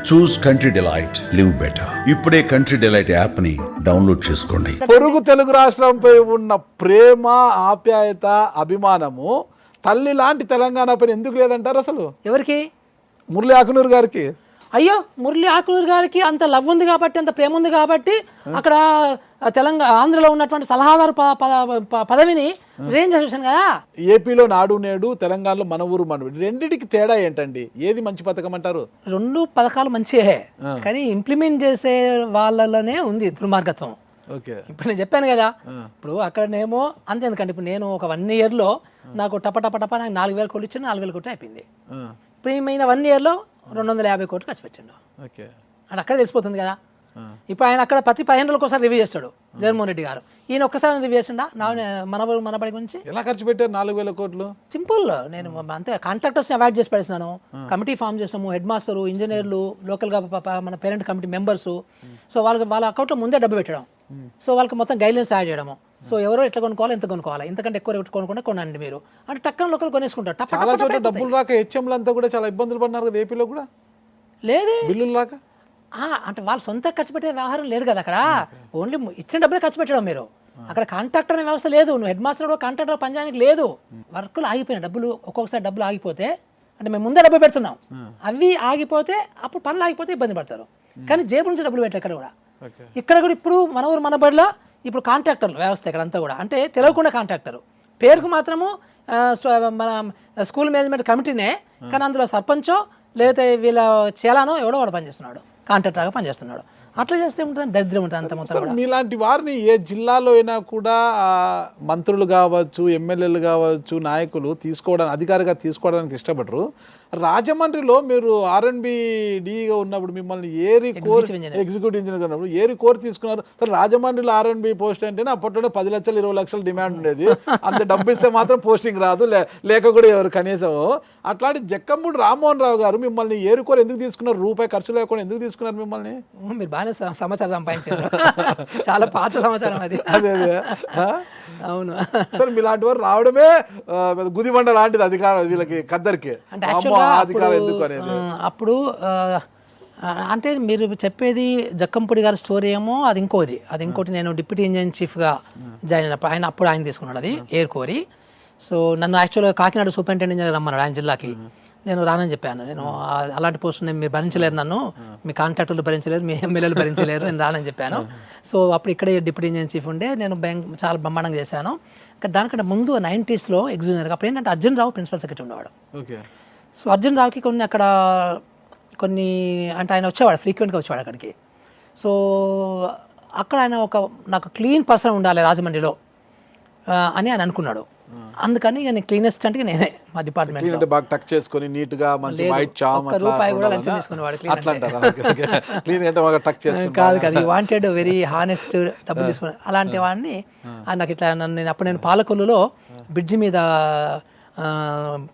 చూస్ country delight, live better. ఇప్పుడే country delight app ని download చేసుకోండి. పొరుగు తెలుగు రాష్ట్రంపై ఉన్న ప్రేమ, ఆప్యాయత, అభిమానము తల్లి లాంటి తెలంగాణ పైన ఎందుకు లేదంటారు అసలు? ఎవరికి? మురళి ఆకునూరు గారికి. అయ్యో, మురళి ఆకునూరు గారికి అంత లవ్ ఉంది కాబట్టి, అంత ప్రేమ ఉంది కాబట్టి అక్కడ ఆంధ్రలో ఉన్నటువంటి సలహాదారు పదవిని రిజైన్ చేసేసాను కదా. ఏపీలో నాడు నేడు, తెలంగాణలో మన ఊరు మన రెండిటికి తేడా ఏంటండి? ఏది మంచి పథకం అంటారు? రెండు పథకాలు మంచివే, కానీ ఇంప్లిమెంట్ చేసే వాళ్ళలోనే ఉంది దుర్మార్గత్వం. ఓకే, ఇప్పుడు నేను చెప్పాను కదా, ఇప్పుడు అక్కడనేమో అంతే. ఎందుకంటే ఇప్పుడు నేను ఒక 1 yearలో నాకు టప నాకు 4,000 కోట్లు ఇచ్చాను, 4,000 కోట్లు అయిపోయింది. ఇప్పుడు ఏమైనా 1 yearలో 250 కోట్లు ఖర్చు పెట్టండు. ఓకే, అది అక్కడ తెలిసిపోతుంది కదా. ఇప్పుడు ఆయన అక్కడ ప్రతి 15 రోజులకు ఒకసారి రివ్యూ చేస్తాడు జగన్మోహన్ రెడ్డి గారు. ఈయన ఒక్కసారి రివ్యూ చేసిండా మన బడి గురించి? ఎలా ఖర్చు పెట్టారు 4,000 కోట్లు? సింపుల్, నేను అంతే కాంట్రాక్టర్స్ని అవాయిడ్ చేసి పడేసినాను. కమిటీ ఫామ్ చేసినాము, హెడ్ మాస్టరు, ఇంజనీర్లు, లోకల్గా మన పేరెంట్ కమిటీ మెంబర్స్. సో వాళ్ళ అకౌంట్లో ముందే డబ్బు పెట్టడం. సో వాళ్ళకి మొత్తం గైడ్లైన్స్ యాడ్ చేయడము. సో ఎవరో ఎట్లా కొనుక్కోవాలి, ఎంత కొనుక్కోవాలి, ఇంతకంటే ఎక్కువ రేటు కొనుక్కుంటే కొనండి మీరు అంటే టక్కన లోకల్ కొనేసుకుంటారు. చాలా చోట్ల డబ్బులు రాక హెచ్ఎంలు అంతా కూడా చాలా ఇబ్బందులు పడినారు కదా ఏపీలో కూడా. లేదే బిల్లులు రాక అంటే వాళ్ళు సొంత ఖర్చు పెట్టే వ్యవహారం లేదు కదా అక్కడ. ఓన్లీ ఇచ్చిన డబ్బులే ఖర్చు పెట్టడం. మీరు అక్కడ కాంట్రాక్టర్ అనే వ్యవస్థ లేదు. నువ్వు హెడ్ మాస్టర్ కాంట్రాక్టర్ పనిచేయడానికి లేదు. వర్కులు ఆగిపోయిన డబ్బులు, ఒక్కొక్కసారి డబ్బులు ఆగిపోతే అంటే మేము ముందే డబ్బులు పెడుతున్నాం, అవి ఆగిపోతే అప్పుడు పనులు ఆగిపోతే ఇబ్బంది పడతారు. కానీ జేబు నుంచి డబ్బులు పెట్టారు ఇక్కడ కూడా. ఇక్కడ కూడా ఇప్పుడు మన ఊరు మన బడిలో ఇప్పుడు కాంట్రాక్టర్లు వ్యవస్థ ఇక్కడ అంతా కూడా. అంటే తెలియకుండా కాంట్రాక్టరు, పేరుకు మాత్రము మన స్కూల్ మేనేజ్మెంట్ కమిటీనే, కానీ అందులో సర్పంచో లేకపోతే వీళ్ళ చేలానో ఎవడో వాడు పనిచేస్తున్నాడు, కాంట్రాక్టర్గా పనిచేస్తున్నాడు. అట్లా చేస్తే ఉంటుంది, దరిద్రం ఉంటుంది అంత మొత్తం. మీలాంటి వారిని ఏ జిల్లాలో అయినా కూడా మంత్రులు కావచ్చు, ఎమ్మెల్యేలు కావచ్చు, నాయకులు తీసుకోవడానికి, అధికారిగా తీసుకోవడానికి ఇష్టపడరు. రాజమండ్రిలో మీరు R&B డీగా ఉన్నప్పుడు మిమ్మల్ని ఎగ్జిక్యూటివ్ ఇంజనీర్ ఉన్నప్పుడు ఏరి కోరి తీసుకున్నారు. సరే, రాజమండ్రిలో R&B పోస్ట్ అంటేనే అప్పట్లో 10 లక్షలు 20 లక్షలు డిమాండ్ ఉండేది. అంత డబ్బు ఇస్తే మాత్రం పోస్టింగ్ రాదు, లేక కూడా ఎవరు కనీసం. అట్లాంటి జక్కంపూడి రామ్మోహన్ రావు గారు మిమ్మల్ని ఏరి కోరి ఎందుకు తీసుకున్నారు? రూపాయి ఖర్చు లేకుండా ఎందుకు తీసుకున్నారు మిమ్మల్ని? మీరు బాగానే సమాచారం సంపాదించారు, చాలా పాత సమాచారం అది. అదే అవును. సరే, మీలాంటి వారు రావడమే గుదిబండ లాంటిది అధికారం వీళ్ళకి, ఖద్దరికి. అప్పుడు అంటే మీరు చెప్పేది జక్కంపూడి గారి స్టోరీ ఏమో అది ఇంకోటి. నేను డిప్యూటీ ఇంజనీర్ చీఫ్గా జాయిన్ అయినప్పుడు ఆయన తీసుకున్నాడు అది ఎయిర్ కోరి. సో నన్ను యాక్చువల్గా కాకినాడ సూపరింటెండెంట్ రమ్మన్నాడు ఆయన జిల్లాకి. నేను రానని చెప్పాను. నేను అలాంటి పోస్ట్ మీరు భరించలేరు, నన్ను మీ కాంట్రాక్టర్లు భరించలేరు, మీ ఎమ్మెల్యేలు భరించలేరు, నేను రానని చెప్పాను. సో అప్పుడు ఇక్కడే డిప్యూటీ ఇంజనీర్ చీఫ్ ఉండే, నేను చాలా బ్రహ్మాండంగా చేశాను. దానికంటే ముందు 90s ఎగ్జిక్యూటివ్ అప్పుడు ఏంటంటే అర్జున్ రావు ప్రిన్సిపల్ సెక్రటరీ ఉండేవాడు. సో అర్జున్ రావుకి కొన్ని అంటే ఆయన వచ్చేవాడు, ఫ్రీక్వెంట్గా వచ్చేవాడు అక్కడికి. సో అక్కడ ఆయన నాకు క్లీన్ పర్సన్ ఉండాలి రాజమండ్రిలో అని ఆయన అనుకున్నాడు. అందుకని నేను క్లీనెస్ట్ అంటే నేనే మా డిపార్ట్మెంట్. బాగా టక్ చేసుకొని నీట్గా మంచి వైట్ చామ్, రూపాయి కూడా లంచం తీసుకునేవాడు. కాదు, వాంటెడ్ వెరీ హానెస్ట్, డబ్బులు తీసుకుని అలాంటి వాడిని నాకు ఇట్లా నేను పాలకొల్లులో బ్రిడ్జి మీద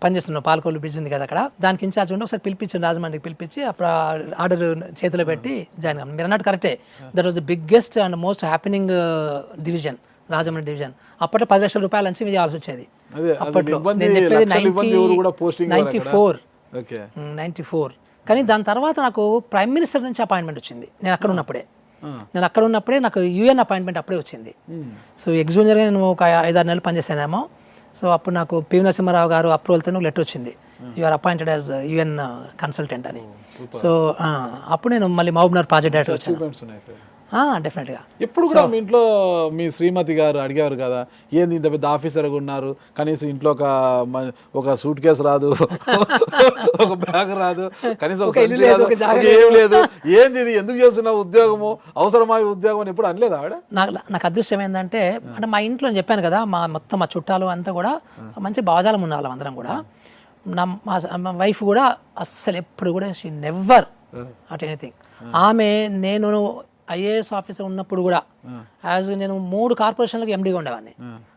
పనిచేస్తున్నాను. పాలకొల్లు బ్రిడ్జ్ ఉంది కదా అక్కడ, దానికి ఇన్ఛార్జ్ ఉండి ఒకసారి పిలిపించాను, రాజమండ్రికి పిలిపించి అప్పుడు ఆర్డర్ చేతిలో పెట్టి జాయిన్ అయ్యాను. మీరు అన్నట్టు కరెక్టే, that was the biggest and most happening division, Rajahmundry division. అప్పట్లో 10 లక్షల రూపాయల నుంచి చేయాల్సి వచ్చేది అప్పట్లో. నేను చెప్పేది 94. కానీ దాని తర్వాత నాకు ప్రైమ్ మినిస్టర్ నుంచి అపాయింట్మెంట్ వచ్చింది. నేను అక్కడ ఉన్నప్పుడే నాకు UN అపాయింట్మెంట్ అప్పుడే వచ్చింది. సో ఎగ్జూనియర్గా నేను ఒక 5-6 నెలలు పనిచేసానేమో. సో అప్పుడు నాకు PV నరసింహారావు గారు అప్రూవల్తో ఒక లెటర్ వచ్చింది, you're appointed as UN consultant అని. సో అప్పుడు నేను మళ్ళీ మహబూబ్నగర్ ప్రాజెక్ట్ డైరెక్టర్ వచ్చాను. డెఫినెట్గా. ఎప్పుడు కూడా మీ ఇంట్లో మీ శ్రీమతి గారు అడిగేవారు కదా, ఏంది ఇంత పెద్ద ఆఫీసర్గా ఉన్నారు, కనీసం ఇంట్లో ఒక సూట్ కేసు రాదు, ఒక బ్యాగ్ రాదు, కనీసం ఏం లేదు, ఏంది ఇది, ఎందుకు చేస్తున్నావు ఉద్యోగము, అవసరమా ఉద్యోగం అని ఎప్పుడు అనలేదు ఆవిడ? నాకు అదృష్టం ఏంటంటే, అంటే మా ఇంట్లో చెప్పాను కదా, మొత్తం మా చుట్టాలు అంతా కూడా మంచి భావజాలం ఉన్న వాళ్ళం అందరం కూడా. మా వైఫ్ కూడా అస్సలు ఎప్పుడు కూడా షీ నెవర్ అట్ ఎనీథింగ్. ఆమె నేను IAS ఆఫీసర్ ఉన్నప్పుడు కూడా నేను 3 కార్పొరేషన్లకు MDగా ఉండేవాడిని.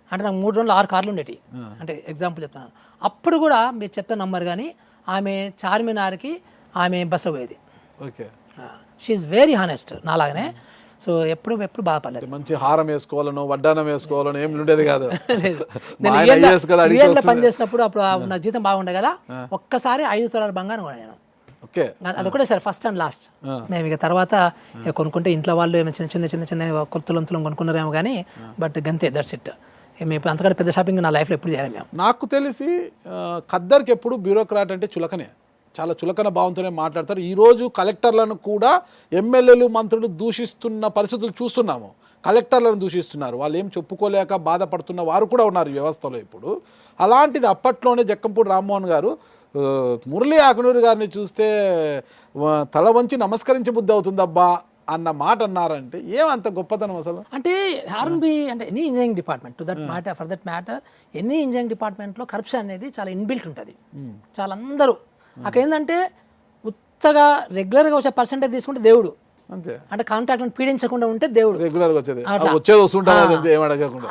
అంటే నాకు 3 రోజులు 6 కార్లు ఉండేవి. అంటే ఎగ్జాంపుల్ చెప్తాను. అప్పుడు కూడా మీరు చెప్తే నంబర్ కానీ ఆమె చార్మినార్కి ఆమె బస్సు పోయేది. షీఈ్ వెరీ హానెస్ట్ నాలాగనే. సో ఎప్పుడు బాధపడలేదు. మంచి హారం వేసుకోవాలను, వడ్డానం వేసుకోవాలను ఏమి ఉండేది కాదు. నేను పనిచేసినప్పుడు అప్పుడు నా జీతం బాగుండే కదా, ఒక్కసారి 5 తులాల బంగారం కూడా నేను ఓకే. అదొకటే సార్ ఫస్ట్ అండ్ లాస్ట్. మేము ఇక తర్వాత ఇక కొనుక్కుంటే ఇంట్లో వాళ్ళు ఏమైనా చిన్న కొత్తలంతులు కొనుక్కున్నారేమో కానీ బట్ గంతే, దట్స్ ఇట్. మేము అంతకంటే పెద్ద షాపింగ్ నా లైఫ్లో ఎప్పుడు చేయలేము మేము. నాకు తెలిసి ఖద్దర్కి ఎప్పుడు బ్యూరోక్రాట్ అంటే చులకనే, చాలా చులకన భావంతోనే మాట్లాడతారు. ఈరోజు కలెక్టర్లను కూడా ఎమ్మెల్యేలు మంత్రులు దూషిస్తున్న పరిస్థితులు చూస్తున్నాము. కలెక్టర్లను దూషిస్తున్నారు, వాళ్ళు ఏం చెప్పుకోలేక బాధపడుతున్న వారు కూడా ఉన్నారు ఈ వ్యవస్థలో ఇప్పుడు. అలాంటిది అప్పట్లోనే జక్కంపూడి రామ్మోహన్ గారు మురళీ ఆకునూరి గారిని చూస్తే తల వంచి నమస్కరించే బుద్ధి అవుతుందబ్బా అన్న మాట అన్నారంటే ఏమంత గొప్పతనం అసలు? అంటే ఆర్ఎన్బి అంటే any engineering department for that matter any engineering డిపార్ట్మెంట్లో కరప్షన్ అనేది చాలా ఇన్బిల్ట్ ఉంటుంది. చాలా అందరూ అక్కడ ఏంటంటే ఉత్తగా రెగ్యులర్గా వచ్చే పర్సెంటేజ్ తీసుకుంటే దేవుడు, అంతే. అంటే కాంట్రాక్ట్ పీడించకుండా ఉంటే దేవుడు. రెగ్యులర్గా వచ్చేది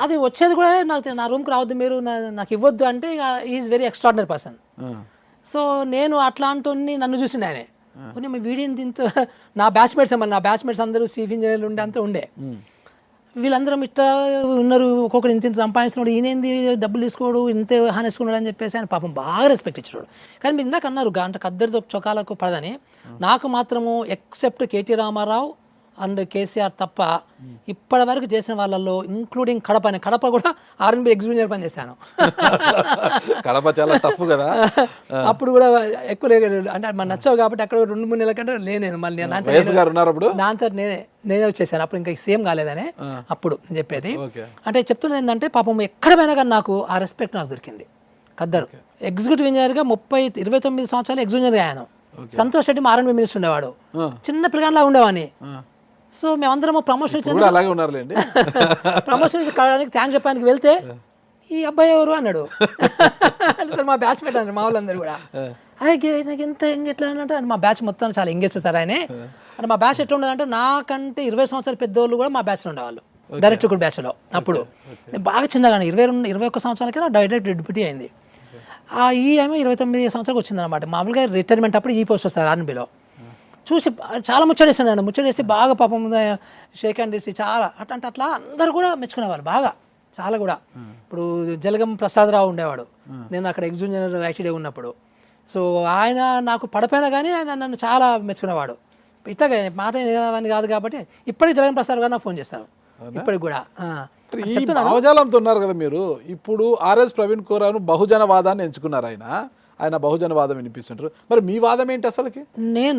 అది వచ్చేది కూడా నాకు నా రూమ్కి రావద్దు మీరు, నాకు ఇవ్వద్దు అంటే is very extraordinary person. So నేను అట్లాంటి నన్ను చూసిండే ఆయనే. మీ వీడియో ఇంత నా బ్యాచ్మేట్స్ అందరూ చీఫ్ ఇంజనీర్లు ఉండే అంతా ఉండే. వీళ్ళందరం ఇట్లా ఉన్నారు, ఒక్కొక్కరు ఇంత సంపాదిస్తున్నాడు, ఈయనేంది డబ్బులు తీసుకోడు, ఇంత హానేసుకున్నాడు అని చెప్పేసి ఆయన పాపం బాగా రెస్పెక్ట్ ఇచ్చాడు. కానీ మీరు ఇందాక అన్నారు అంటే ఖద్దరితో చొక్కాలకు పడదని, నాకు మాత్రము ఎక్సెప్ట్ కేటీ రామారావు అండ్ కేసీఆర్ తప్ప ఇప్పటి వరకు చేసిన వాళ్ళల్లో ఇంక్లూడింగ్ కడప కూడా ఆర్ఎన్బి ఎగ్జిక్యూటివ్ పని చేశాను. కడప చాలా టఫ్ కదా. అప్పుడు కూడా ఎక్కువ అంటే మన నచ్చావు కాబట్టి అక్కడ 2-3 నెలల కంటే నేను మళ్ళీ నాంతా నేనే వచ్చేసాను. అప్పుడు ఇంకా సేమ్ కాలేదనే అప్పుడు చెప్పేది. అంటే చెప్తున్నది ఏంటంటే పాపం ఎక్కడ పోయినా కానీ నాకు ఆ రెస్పెక్ట్ నాకు దొరికింది. ఖద్దరు ఎగ్జిక్యూటివ్ ఇంజనీర్గా 29 సంవత్సరాలు ఎగ్జిక్యూటివ్ అయ్యాను. సంతోష్ రెడ్డి ఆర్ఎన్బి మినిస్టర్ ఉండేవాడు, చిన్న పిల్లగానిలా ఉండేవాడిని. సో మేమందరం ప్రమోషన్ కావడానికి థ్యాంక్స్ చెప్పడానికి వెళ్తే ఈ అబ్బాయి ఎవరు అన్నాడు. అంటే సార్ మా బ్యాచ్మేట్ అన్నారు మా వాళ్ళందరూ కూడా. నాకు ఎంత ఎట్లా అంటే మా బ్యాచ్ మొత్తం చాలా ఎంగేజ్ చేస్తారు ఆయనే. అంటే మా బ్యాచ్ ఎట్లా ఉండదంటే నాకంటే 20 సంవత్సరాల పెద్దోళ్ళు కూడా మా బ్యాచ్లో ఉండేవాళ్ళు, డైరెక్ట్ బ్యాచ్లో. అప్పుడు నేను బాగా చిన్నగా 21 సంవత్సరాలకి నా డైరెక్ట్ డిప్యూటీ అయింది. ఈ ఆమె 29 సంవత్సరాలకు వచ్చిందనమాట. మామూలుగా రిటైర్మెంట్ అప్పుడు ఈ పోస్ట్ వస్తారు ఆర్ఎన్బిలో. చూసి చాలా ముచ్చటేసాను, ముచ్చటేసి బాగా పాపం షేక్ హ్యాండ్ చేసి చాలా అట్లా అందరు కూడా మెచ్చుకునేవాళ్ళు బాగా చాలా కూడా. ఇప్పుడు జలగం ప్రసాదరావు ఉండేవాడు, నేను అక్కడ ఎగ్జిక్యూటివ్ యాక్చువల్గా ఉన్నప్పుడు. సో ఆయన నాకు పడిపోయినా కానీ ఆయన నన్ను చాలా మెచ్చుకునేవాడు. ఇట్లా మాట అని కాదు కాబట్టి ఇప్పటికి జలగం ప్రసాద్ గారు నాకు ఫోన్ చేస్తారు ఇప్పటికి కూడా. ఈ భావజాలంతో ఉన్నారు కదా మీరు. ఇప్పుడు ఆర్ఎస్ ప్రవీణ్ కుమార్ బహుజనవాదాన్ని ఎంచుకున్నారు. ఆయన బహుజనవాదం వినిపిస్తుంటారు. మరి మీ వాదం ఏంటి అసలుకి?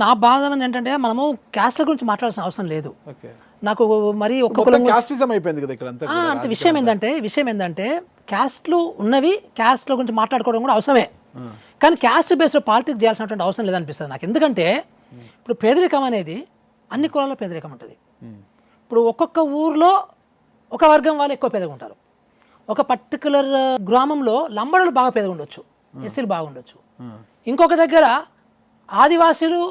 నా వాదం ఏంటంటే మనము క్యాస్ట్ల గురించి మాట్లాడాల్సిన అవసరం లేదు. నాకు మరి క్యాస్టిజం అయిపోయింది కదా ఇక్కడ. అంటే విషయం ఏంటంటే క్యాస్ట్లు ఉన్నవి, క్యాస్ట్ల గురించి మాట్లాడుకోవడం కూడా అవసరమే. కానీ క్యాస్ట్ బేస్డ్ పాలిటిక్స్ చేయాల్సినటువంటి అవసరం లేదనిపిస్తుంది నాకు. ఎందుకంటే ఇప్పుడు పేదరికం అనేది అన్ని కులాల్లో పేదరికం ఉంటుంది. ఇప్పుడు ఒక్కొక్క ఊర్లో ఒక వర్గం వాళ్ళు ఎక్కువ పేదగా ఉంటారు. ఒక పర్టికులర్ గ్రామంలో లంబాడోళ్ళు బాగా పేదగా ఉండొచ్చు, ఎస్సీలు బాగుండొచ్చు. ఇంకొక దగ్గర ఆదివాసీలు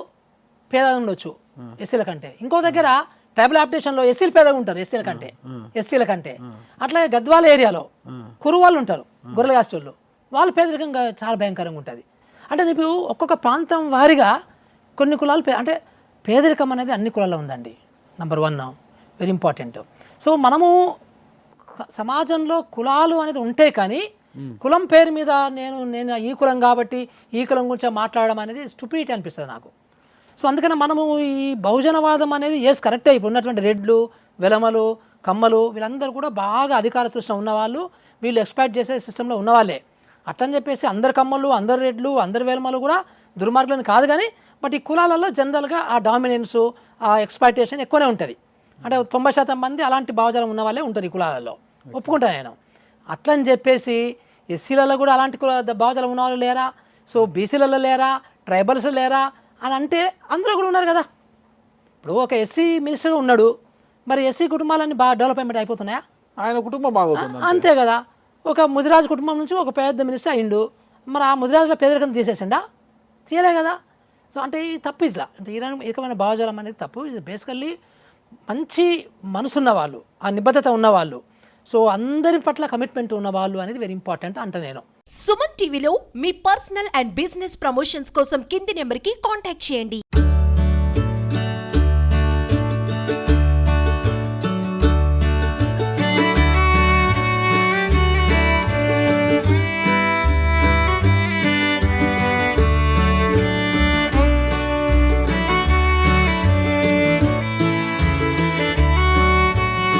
పేదగా ఉండొచ్చు ఎస్సీల కంటే. ఇంకొక దగ్గర ట్రైబల్ ఆప్టేషన్లో ఎస్సీలు పేదగా ఉంటారు ఎస్సీల కంటే. అట్లాగే గద్వాల ఏరియాలో కురు వాళ్ళు ఉంటారు, గొర్రెల కాస్తోళ్ళు, వాళ్ళు పేదరికంగా చాలా భయంకరంగా ఉంటుంది. అంటే నీకు ఒక్కొక్క ప్రాంతం వారిగా కొన్ని కులాలు అంటే పేదరికం అనేది అన్ని కులాల్లో ఉందండి. Number 1 very important. సో మనము సమాజంలో కులాలు అనేది ఉంటే కానీ కులం పేరు మీద నేను ఈ కులం కాబట్టి ఈ కులం గురించి మాట్లాడడం అనేది స్టూపిడిటీ అనిపిస్తుంది నాకు. సో అందుకని మనము ఈ బహుజనవాదం అనేది కరెక్టే. ఇప్పుడు ఉన్నటువంటి రెడ్లు, వెలమలు, కమ్మలు వీళ్ళందరూ కూడా బాగా అధికార తృష్ణ ఉన్నవాళ్ళు, వీళ్ళు ఎక్స్ప్లాయిట్ చేసే సిస్టంలో ఉన్నవాళ్ళే. అట్లని చెప్పేసి అందరు కమ్మలు, అందరు రెడ్లు, అందరు వెలమలు కూడా దుర్మార్గులని కాదు. కానీ బట్ ఈ కులాలలో జనరల్గా ఆ డామినెన్సు, ఆ ఎక్స్ప్లాయిటేషన్ ఎక్కువనే ఉంటుంది. అంటే 90% మంది అలాంటి భావజాలం ఉన్న వాళ్ళే ఉంటారు ఈ కులాలలో, ఒప్పుకుంటాను నేను. అట్లని చెప్పేసి ఎస్సీలలో కూడా అలాంటి భావజాలం ఉన్న వాళ్ళు లేరా, సో బీసీలలో లేరా, ట్రైబల్స్ లేరా అని అంటే అందరూ కూడా ఉన్నారు కదా. ఇప్పుడు ఒక ఎస్సీ మినిస్టర్ ఉన్నాడు, మరి ఎస్సీ కుటుంబాలన్నీ బాగా డెవలప్మెంట్ అయిపోతున్నాయా? ఆయన కుటుంబం బాగుంటుంది అంతే కదా. ఒక ముదిరాజు కుటుంబం నుంచి ఒక పెద్ద మినిస్టర్ అయిండు, మరి ఆ ముదిరాజులో పేదరికం తీసేసిండా? తీయలే కదా. సో అంటే ఈ తప్పు ఇట్లా అంటే ఈ రకమైన భావజాలం అనేది తప్పు. ఇది బేసికల్లీ మంచి మనసున్న వాళ్ళు, ఆ నిబద్ధత ఉన్నవాళ్ళు, సో అందరి పట్ల కమిట్మెంట్ ఉన్న వాళ్ళు అనేది వెరీ ఇంపార్టెంట్ అంట నేను. సుమన్ టీవీలో మీ పర్సనల్ అండ్ బిజినెస్ ప్రమోషన్స్ కోసం కింది నెంబర్కి కాంటాక్ట్ చేయండి.